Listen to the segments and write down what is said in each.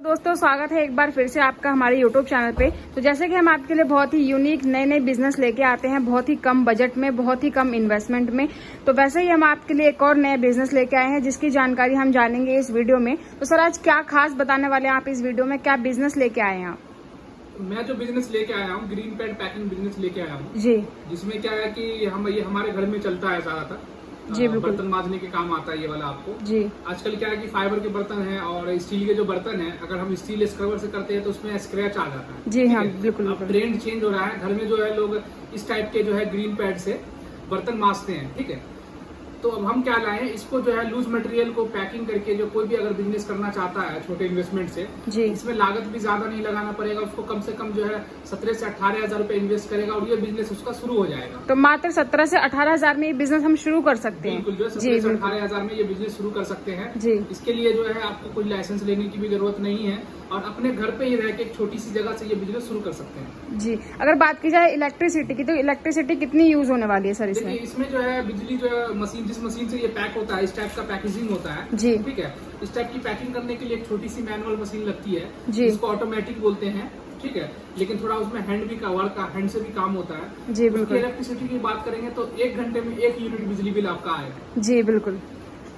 दोस्तों स्वागत है एक बार फिर से आपका हमारे YouTube चैनल पे। तो जैसे कि हम आपके लिए बहुत ही यूनिक नए बिजनेस लेके आते हैं, बहुत ही कम बजट में, बहुत ही कम इन्वेस्टमेंट में। तो वैसे ही हम आपके लिए एक और नया बिजनेस लेके आए हैं जिसकी जानकारी हम जानेंगे इस वीडियो में। तो सर आज क्या खास बताने वाले हैं आप इस वीडियो में, क्या बिजनेस लेके आए हैं आप? मैं जो बिजनेस लेके आया हूँ ग्रीन पैड पैकिंग बिजनेस लेके आया हूँ जी। जिसमें क्या है कि ये हमारे घर में चलता है ज्यादातर। जी बिल्कुल। बर्तन मांजने के काम आता है ये वाला आपको। जी। आजकल क्या है कि फाइबर के बर्तन हैं और स्टील के जो बर्तन हैं, अगर हम स्टील स्क्रबर से करते हैं तो उसमें स्क्रैच आ जाता है। जी हाँ बिल्कुल। अब ट्रेंड चेंज हो रहा है, घर में जो है लोग इस टाइप के जो है ग्रीन पैड से बर्तन मांजते हैं। ठीक है, तो अब हम क्या लाए, इसको जो है लूज मटेरियल को पैकिंग करके जो कोई भी अगर बिजनेस करना चाहता है छोटे इन्वेस्टमेंट से, जी। इसमें लागत भी ज्यादा नहीं लगाना पड़ेगा उसको, कम से कम जो है 17 से 18 हजार रुपए इन्वेस्ट करेगा और ये बिजनेस उसका शुरू हो जाएगा। तो मात्र 17 से 18 हजार में ये बिजनेस हम शुरू कर सकते हैं। बिल्कुल, जो है 17 से 18 हजार में ये बिजनेस शुरू कर सकते हैं। जी। इसके लिए जो है आपको कोई लाइसेंस लेने की भी जरूरत नहीं है और अपने घर पे ही रह के एक छोटी सी जगह से ये बिजनेस शुरू कर सकते हैं। जी। अगर बात की जाए इलेक्ट्रिसिटी की, तो इलेक्ट्रिसिटी कितनी यूज होने वाली है सर इसमें? देखिए इसमें जो है बिजली जो है मशीन, जिस मशीन से ये पैक होता है, इस टाइप का पैकेजिंग होता है। जी। ठीक है, इस टाइप की पैकिंग करने के लिए एक छोटी सी मैनुअल मशीन लगती है जी। जिसको ऑटोमेटिक बोलते हैं। ठीक है, लेकिन थोड़ा उसमें हैंड से भी काम होता है। जी बिल्कुल। इलेक्ट्रिसिटी की बात करेंगे तो 1 घंटे में 1 यूनिट बिजली बिल आपका आएगा। जी बिल्कुल।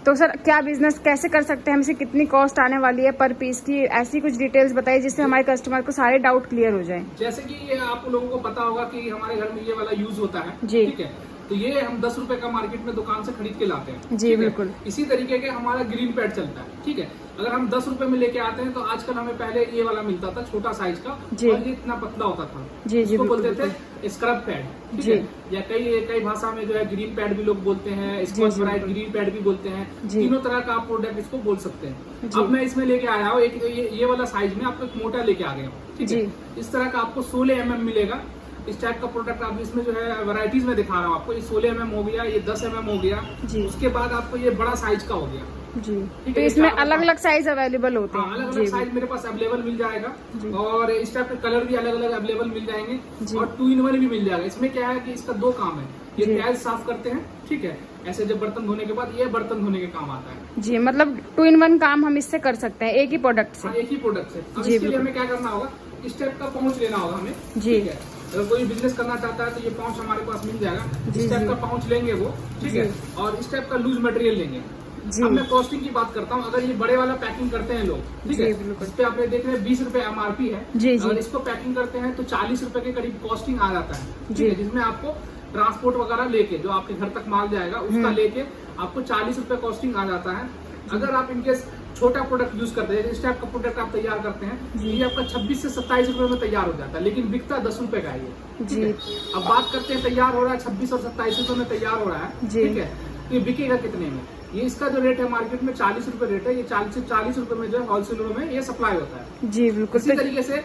तो सर क्या बिजनेस कैसे कर सकते हैं, हमसे कितनी कॉस्ट आने वाली है पर पीस की, ऐसी कुछ डिटेल्स बताइए जिससे हमारे कस्टमर को सारे डाउट क्लियर हो जाए। जैसे कि ये आप लोगों को पता होगा कि हमारे घर में ये वाला यूज होता है। जी। ठीक है, तो ये हम 10 रुपए का मार्केट में दुकान से खरीद के लाते हैं। जी बिल्कुल। इसी तरीके के हमारा ग्रीन पैड चलता है। ठीक है, अगर हम 10 रुपए में लेके आते हैं तो आजकल हमें पहले ये वाला मिलता था छोटा साइज का, और ये इतना पतला होता था। जी जी इसको बोलते थे स्क्रब पैड। ठीक है, या कई भाषा में जो है ग्रीन पैड भी लोग बोलते हैं, स्कॉच ब्राइट ग्रीन पैड भी बोलते हैं। तीनों तरह का आप प्रोडक्ट इसको बोल सकते हैं। अब मैं इसमें लेके आया हूँ एक ये वाला साइज में आपको एक मोटा लेके आ गया हूँ। ठीक है, इस तरह का आपको 16 mm मिलेगा। इस टाइप का प्रोडक्ट आप इसमें जो है वैरायटीज में दिखा रहा हूँ आपको। ये 16 mm हो गया, ये 10 mm हो गया। उसके बाद आपको ये बड़ा साइज का हो गया। जी। तो इसमें अलग अलग साइज अवेलेबल होते हैं। अलग अलग साइज मेरे पास अवेलेबल मिल जाएगा और इस टाइप के कलर भी अलग अलग अवेलेबल मिल जाएंगे और 2 in 1 भी मिल जाएगा। इसमें क्या है कि इसका 2 काम है, ये प्याज साफ करते हैं। ठीक है, ऐसे जब बर्तन धोने के बाद ये बर्तन धोने के काम आता है। जी, मतलब 2 in 1 काम हम इससे कर सकते हैं एक ही प्रोडक्ट से। एक ही प्रोडक्ट से। अब इसके लिए हमें क्या करना होगा, इस टाइप का पाउच लेना होगा हमें। जी। ठीक है, अगर कोई बिजनेस करना चाहता है तो ये पाउच हमारे पास मिल जाएगा। इस टाइप का पाउच लेंगे वो। ठीक है, और इस टाइप का लूज मटेरियल लेंगे। अब मैं कॉस्टिंग की बात करता हूँ। अगर ये बड़े वाला पैकिंग करते हैं लोग, ठीक है, इस पे आपने देख रहे हैं 20 रुपए MRP है। अगर इसको पैकिंग करते हैं तो 40 रुपए के करीब कॉस्टिंग आ जाता है। ठीक है, जिसमें आपको ट्रांसपोर्ट वगैरह लेके जो आपके घर तक माल जाएगा उसका लेके आपको 40 रुपए कॉस्टिंग आ जाता है। अगर आप इनकेस छोटा प्रोडक्ट यूज करते हैं, इस टाइप का प्रोडक्ट आप तैयार करते हैं, ये आपका 26 से 27 रुपए में तैयार हो जाता है, लेकिन बिकता 10 रुपए का है। ठीक है, अब बात करते हैं तैयार हो रहा है 26 और 27 रुपए में तैयार हो रहा है। ठीक है, तो ये बिकेगा कितने में? ये इसका जो रेट है मार्केट में 40 रुपए रेट है। ये 40 रुपए में जो है होलसेलरों में ये सप्लाई होता है। जी बिल्कुल। इसी तरीके से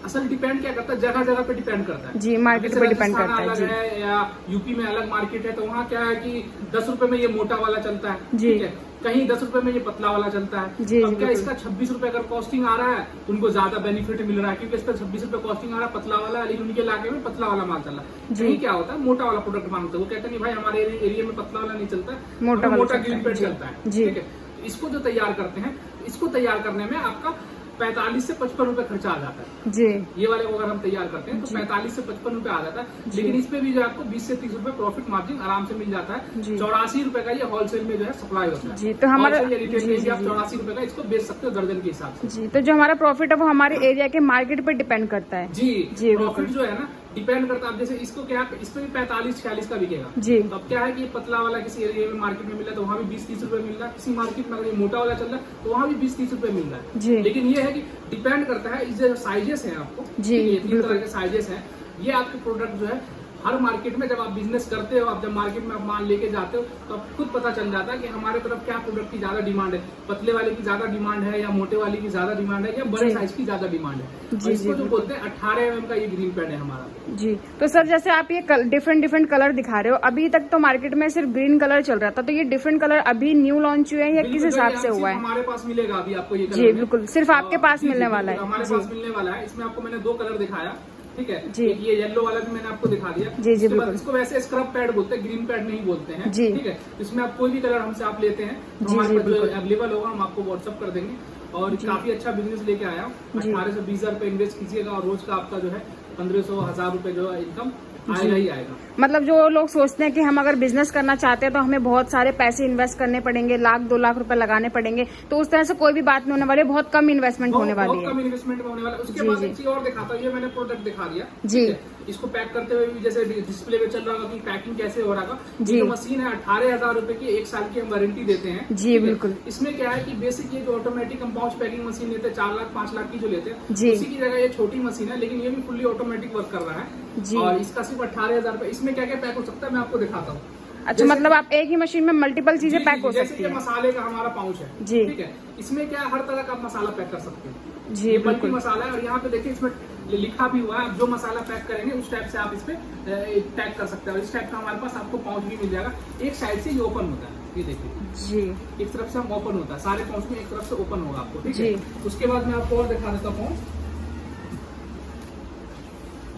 असल डिपेंड क्या करता है, जगह जगह पे डिपेंड करता है। जी, मार्केट पे डिपेंड करता है। अलग है या यूपी में अलग मार्केट है, तो वहाँ क्या है कि 10 रुपए में ये मोटा वाला चलता है। ठीक है, कहीं 10 रुपए में ये पतला वाला चलता है। अब क्या इसका 26 रुपए अगर कॉस्टिंग आ रहा है, उनको ज्यादा बेनिफिट मिल रहा है क्योंकि इसका 26 रुपए कॉस्टिंग आ रहा है पतला वाला, लेकिन उनके इलाके में पतला वाला माल चल रहा है। कहीं क्या होता है मोटा वाला प्रोडक्ट मांगते हैं, वो कहते हैं कि भाई हमारे एरिया में पतला वाला नहीं चलता है, मोटा ग्रीन पैड चलता है। ठीक है, इसको जो तैयार करते हैं, इसको तैयार करने में आपका 45 से 55 रुपए खर्चा आ जाता है। जी। ये वाले को अगर हम तैयार करते हैं तो 45 से 55 रुपए आ जाता है, लेकिन इसमें भी जो आपको 20 से 30 रुपए प्रॉफिट मार्जिन आराम से मिल जाता है। 84 रुपए का ये होलसेल में जो है सप्लाई होता है। जी, तो हमारा रिटेल में आप 84 रुपए का इसको बेच सकते हो दर्जन के हिसाब से। जी, तो जो हमारा प्रॉफिट है वो हमारे एरिया के मार्केट पे डिपेंड करता है। जी, प्रॉफिट जो है ना डिपेंड करता है। जैसे इसको क्या है, इस पे भी 45-46 का बिकेगा। जी। तो अब क्या है कि पतला वाला किसी एरिया में मार्केट में मिल रहा है तो वहाँ भी 20-30 रुपए मिल रहा है। किसी मार्केट में अगर ये मोटा वाला चल रहा है तो वहाँ भी 20-30 रुपए मिल रहा है। जी। लेकिन ये है कि डिपेंड करता है, इस जो साइजेस है आपको, जी 3 तरह के साइजेस हैं, ये आपके प्रोडक्ट जो है हर मार्केट में जब आप बिजनेस करते हो, आप जब मार्केट में आप माल लेके जाते हो तो आपको खुद पता चल जाता है कि हमारे तरफ क्या प्रोडक्ट की ज्यादा डिमांड है, पतले वाले की ज्यादा डिमांड है या मोटे वाले की ज्यादा डिमांड है या बड़े साइज की ज्यादा डिमांड है। जी, इसको जो बोलते हैं 18 mm का ये ग्रीन पैड है हमारा। जी, तो सर जैसे आप ये डिफरेंट कलर दिखा रहे हो, अभी तक तो मार्केट में सिर्फ ग्रीन कलर चल रहा था, तो ये डिफरेंट कलर अभी न्यू लॉन्च हुए हैं या किस हिसाब से हुआ है? हमारे पास मिलेगा अभी आपको ये। जी बिल्कुल, सिर्फ आपके पास मिलने वाला है। हमारे पास मिलने वाला है। इसमें आपको मैंने 2 कलर दिखाया। ठीक है। जी। एक ये येलो वाला भी मैंने आपको दिखा दिया। जी जी उसके बाद बिल्कुल। इसको वैसे स्क्रब पैड बोलते हैं, ग्रीन पैड नहीं बोलते हैं, जी। ठीक है। इसमें आप कोई भी कलर हमसे आप लेते हैं तो जी, हमारे जी, पास जो बिल्कुल। अवेलेबल होगा हम आपको व्हाट्सअप कर देंगे। और काफी अच्छा बिजनेस लेके आया हूँ। 18 से 20 हजार रुपए इन्वेस्ट कीजिएगा और रोज का आपका जो है 1500-1000 रुपए जो है इनकम आएगा ही आएगा। मतलब जो लोग सोचते हैं कि हम अगर बिजनेस करना चाहते हैं तो हमें बहुत सारे पैसे इन्वेस्ट करने पड़ेंगे, 1-2 लाख रुपए लगाने पड़ेंगे, तो उस तरह से कोई भी बात नहीं होने वाली, बहुत कम इन्वेस्टमेंट होने वाली बहुत है। कम इन्वेस्टमेंट में होने वाला है। उसके जी, बाद जी। एक चीज और दिखाता हूँ, ये मैंने प्रोडक्ट दिखा दिया जी। ठीक है। इसको पैक करते हुए भी जैसे डिस्प्ले पे चल रहा होगा कि पैकिंग कैसे हो रहा होगा। जी। ये जो मशीन है 18,000 रुपए की, 1 साल की हम वारंटी देते हैं। जी, ठीक है? बिल्कुल। इसमें क्या है कि बेसिक ये जो ऑटोमेटिक हम पाउच पैकिंग मशीन लेते हैं 4 लाख 5 लाख की जो लेते हैं, जी। उसी की जगह ये छोटी मशीन है, लेकिन ये भी फुल्ली ऑटोमेटिक वर्क कर रहा है। जी। और इसका सिर्फ 18,000 रुपए। इसमें क्या क्या पैक हो सकता है मैं आपको दिखाता हूँ। अच्छा, मतलब आप एक ही मशीन में मल्टीपल चीजें जी, पैक हो जैसे सकती कि है। मसाले का हमारा पाउच है, जी। ठीक है। इसमें क्या हर तरह का आप मसाला पैक कर सकते हैं। जी ये मल्टी बिल्कुल। मसाला है और यहाँ पे देखिए इसमें लिखा भी हुआ है, आप जो मसाला पैक करेंगे उस टाइप से आप इस पे पैक कर सकते हैं। और इस टाइप का हमारे पास आपको पाउच भी मिल जाएगा। एक साइड से ये ओपन होता है, ये देखिए जी एक तरफ से हम ओपन होता है, सारे पाउच में एक तरफ से ओपन होगा आपको, ठीक जी। है। उसके बाद मैं आपको और दिखा देता हूँ,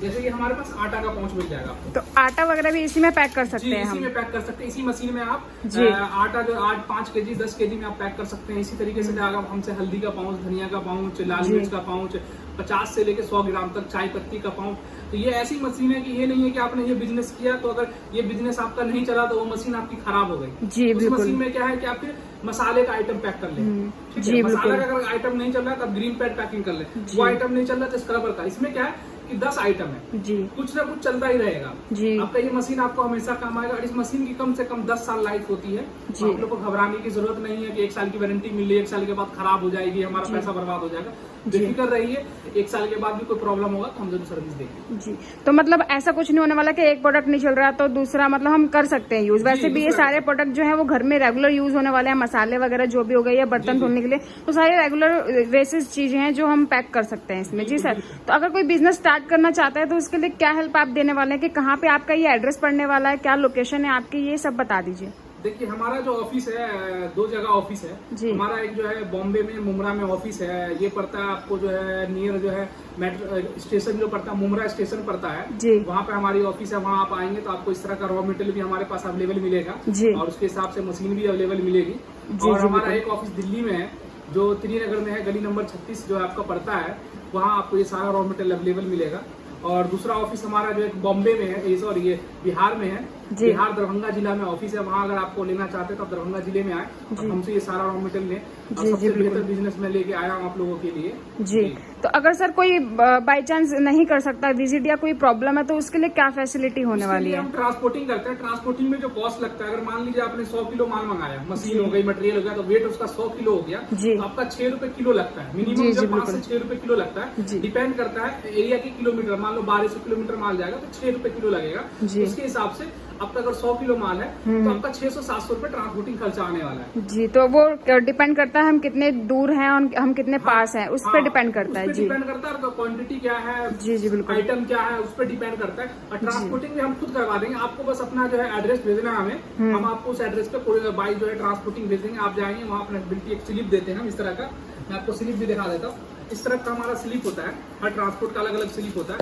जैसे कि हमारे पास आटा का पाउच मिल जाएगा आपको। तो आटा वगैरह भी इसी में पैक कर जी, सकते हैं इसी हम। में पैक कर सकते हैं। इसी मशीन में आप जी। आटा जो 5 केजी 10 केजी में आप पैक कर सकते हैं। इसी तरीके से अगर हमसे हल्दी का पाउच, धनिया का पाउच, लाल जी। मिर्च का पाउच, 50 से लेके 100 ग्राम तक चाय पत्ती का पाउच। तो ये ऐसी मशीन है कि ये नहीं है कि आपने ये बिजनेस किया तो अगर ये बिजनेस आपका नहीं चला तो वो मशीन आपकी खराब हो गई। जी उस बिल्कुल। मशीन में क्या है कि आप फिर मसाले का आइटम पैक कर ले, ठीक जी, है। मसाला बिल्कुल। का अगर आइटम नहीं चल रहा है तो आप ग्रीन पैड पैकिंग कर ले। जी। वो आइटम नहीं चल रहा तो स्क्रबर का। इसमें क्या है कि 10 आइटम है, जी कुछ ना कुछ चलता ही रहेगा। जी आपका ये मशीन आपको हमेशा काम आएगा। और इस मशीन की कम से कम 10 साल लाइफ होती है। जी। आप लोग को घबराने की जरूरत नहीं है कि 1 साल की वारंटी मिली, 1 साल के बाद खराब हो जाएगी, हमारा जी। पैसा बर्बाद हो जाएगा। जी। बेफिक्र रहिए, 1 साल के बाद भी कोई प्रॉब्लम होगा तो हम जरूर सर्विस देंगे। जी। तो मतलब ऐसा कुछ नहीं होने वाला कि एक प्रोडक्ट नहीं चल रहा तो दूसरा मतलब हम कर सकते हैं यूज। वैसे भी ये दूसरा सारे प्रोडक्ट जो है वो घर में रेगुलर यूज होने वाले हैं, मसाले वगैरह जो भी हो गए या बर्तन धोने के लिए, तो सारी रेगुलर बेसिस चीजें हैं जो हम पैक कर सकते हैं इसमें। जी सर। तो अगर कोई बिजनेस स्टार्ट करना चाहता है तो उसके लिए क्या हेल्प आप देने वाले हैं कि कहाँ पे आपका ये एड्रेस पड़ने वाला है, क्या लोकेशन है आपकी, ये सब बता दीजिए। देखिए हमारा जो ऑफिस है 2 जगह ऑफिस है। जी। हमारा एक जो है बॉम्बे में मुमरा में ऑफिस है। ये पड़ता है आपको जो है नियर जो है मेट्रो स्टेशन जो पड़ता है, मुमरा स्टेशन पड़ता है। जी। वहाँ पे हमारी ऑफिस है। वहाँ आप आएंगे तो आपको इस तरह का रॉ मटेरियल भी हमारे पास अवेलेबल मिलेगा। जी। और उसके हिसाब से मशीन भी अवेलेबल मिलेगी। जी, और जी, हमारा बिल्कुल। एक ऑफिस दिल्ली में है जो त्रिनगर में है, गली नंबर 36 जो आपका पड़ता है। वहाँ आपको ये सारा रॉ मटेरियल अवेलेबल मिलेगा। और दूसरा ऑफिस हमारा जो एक बॉम्बे में है, सॉरी ये बिहार में है। जी। बिहार दरभंगा जिला में ऑफिस है। वहाँ अगर आपको लेना चाहते हैं तो आप दरभंगा जिले में आए और हमसे ये सारा रॉ मटेरियल लें। और जी, सबसे जी, बिल्कुल। बेहतर बिजनेस में लेके आया हूँ आप लोगों के लिए। जी। तो अगर सर कोई बाई चांस नहीं कर सकता विजिट या कोई प्रॉब्लम है तो उसके लिए क्या फैसिलिटी होने उसके वाली लिए है? हम ट्रांसपोर्टिंग करते हैं। ट्रांसपोर्टिंग में जो कॉस्ट लगता है, अगर मान लीजिए आपने 100 किलो माल मंगाया, मशीन हो गई, मटेरियल हो गया, तो वेट उसका 100 किलो हो गया जी। तो आपका 6 रुपए किलो लगता है। जी, मिनिमम जी, जब 5 बिल्कुल। से 6 रुपए किलो लगता जी। है। डिपेंड करता है एरिया की किलोमीटर। मान लो 1200 किलोमीटर माल जाएगा तो 6 रुपए किलो लगेगा। जी। उसके हिसाब से आपका अगर 100 किलो माल है तो आपका 600-700 रुपए ट्रांसपोर्टिंग खर्चा आने वाला है। जी। तो वो डिपेंड करता है हम कितने दूर हैं और हम कितने पास हैं, उस पर डिपेंड करता है। जी डिपेंड करता है, क्वांटिटी क्या है, जी जी बिल्कुल। आइटम क्या है, उस पर डिपेंड करता है। और ट्रांसपोर्टिंग भी हम खुद करवा देंगे। आपको बस अपना जो है एड्रेस भेजना है हमें। हम आपको उस एड्रेस पे पूरे बाई जो है ट्रांसपोर्टिंग भेज देंगे। आप जाएंगे वहाँ अपना बिल्कुल एक स्लिप देते हैं हम इस तरह का। मैं आपको स्लिप भी दिखा देता हूँ। इस तरह का हमारा स्लिप होता है। हर ट्रांसपोर्ट का अलग अलग स्लिप होता है।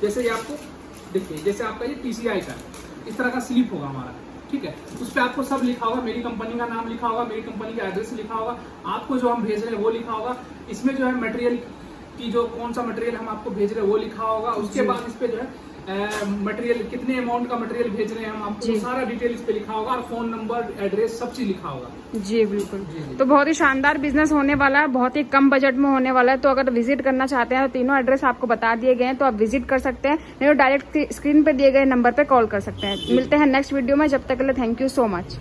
जैसे ये आपको देखिए, जैसे आपका ये TCI का इस तरह का स्लिप होगा हमारा, ठीक है। उस पर आपको सब लिखा होगा, मेरी कंपनी का नाम लिखा होगा, मेरी कंपनी का एड्रेस लिखा होगा, आपको जो हम भेज रहे हैं वो लिखा होगा। इसमें जो है मटेरियल की जो कौन सा मटेरियल हम आपको भेज रहे हैं वो लिखा होगा। उसके बाद इस पे जो है मटेरियल कितने अमाउंट का मटेरियल भेज रहे हैं हम आपको, वो सारा डिटेल इस पे लिखा होगा। और फोन नंबर, एड्रेस, सब चीज लिखा होगा। जी बिल्कुल। जी। तो बहुत ही शानदार बिजनेस होने वाला है, बहुत ही कम बजट में होने वाला है। तो अगर विजिट करना चाहते हैं तो तीनों एड्रेस आपको बता दिए गए हैं, तो आप विजिट कर सकते हैं, नहीं तो डायरेक्ट स्क्रीन पे दिए गए नंबर पे कॉल कर सकते हैं। मिलते हैं नेक्स्ट वीडियो में, जब तक के लिए थैंक यू सो मच।